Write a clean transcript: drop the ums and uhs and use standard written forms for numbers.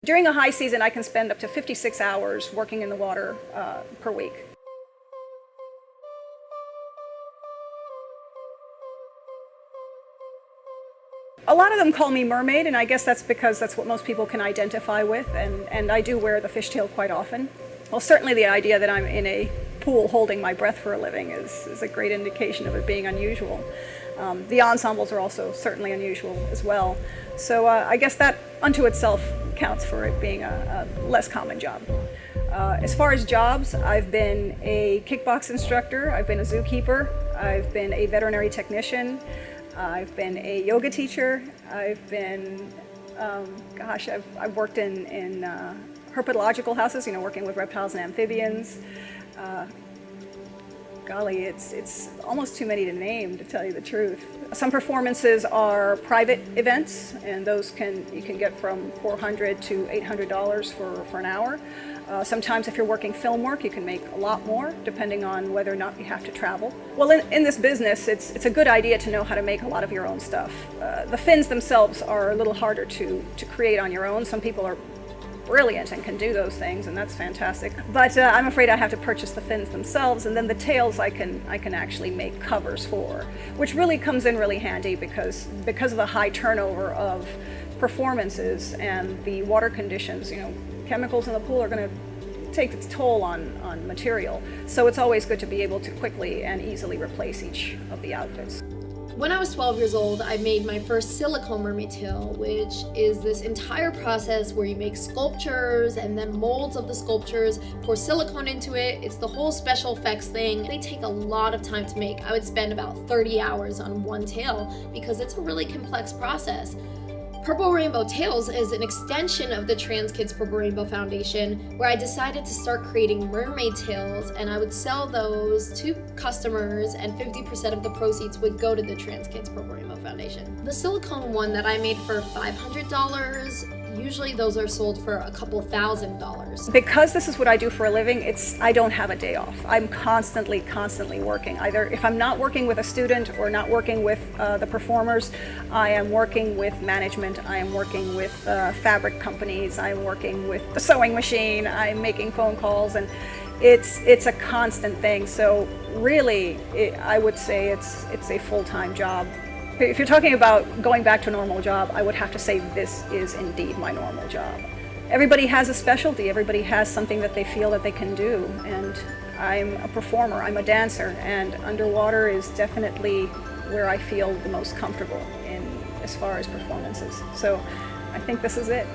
During a high season, I can spend up to 56 hours working in the water per week. A lot of them call me mermaid, and I guess that's because that's what most people can identify with, and I do wear the fishtail quite often. Well, certainly the idea that I'm in a pool holding my breath for a living is a great indication of it being unusual. The ensembles are also certainly unusual as well. So I guess that unto itself counts for it being a less common job. As far as jobs, I've been a kickbox instructor, I've been a zookeeper, I've been a veterinary technician, I've been a yoga teacher, I've been, I've worked in herpetological houses, working with reptiles and amphibians. Golly, it's almost too many to name, to tell you the truth. Some performances are private events, and those you can get from $400 to $800 for an hour. Sometimes if you're working film work, you can make a lot more, depending on whether or not you have to travel. Well, in this business, it's a good idea to know how to make a lot of your own stuff. The fins themselves are a little harder to create on your own. Some people are brilliant and can do those things, and that's fantastic. But I'm afraid I have to purchase the fins themselves, and then the tails I can actually make covers for, which really comes in really handy because of the high turnover of performances and the water conditions. Chemicals in the pool are going to take its toll on material, so it's always good to be able to quickly and easily replace each of the outfits. When I was 12 years old, I made my first silicone mermaid tail, which is this entire process where you make sculptures and then molds of the sculptures, pour silicone into it. It's the whole special effects thing. They take a lot of time to make. I would spend about 30 hours on one tail because it's a really complex process. Purple Rainbow Tails is an extension of the Trans Kids Purple Rainbow Foundation, where I decided to start creating mermaid tails, and I would sell those to customers, and 50% of the proceeds would go to the Trans Kids Purple Rainbow Foundation. The silicone one that I made for $500, usually those are sold for a couple $1,000s. Because this is what I do for a living, I don't have a day off. I'm constantly working. Either if I'm not working with a student or not working with the performers, I am working with management, I am working with fabric companies, I'm working with the sewing machine, I'm making phone calls, and it's a constant thing. So really, I would say it's a full-time job. If you're talking about going back to a normal job, I would have to say this is indeed my normal job. Everybody has a specialty, everybody has something that they feel that they can do, and I'm a performer, I'm a dancer, and underwater is definitely where I feel the most comfortable as far as performances. So I think this is it.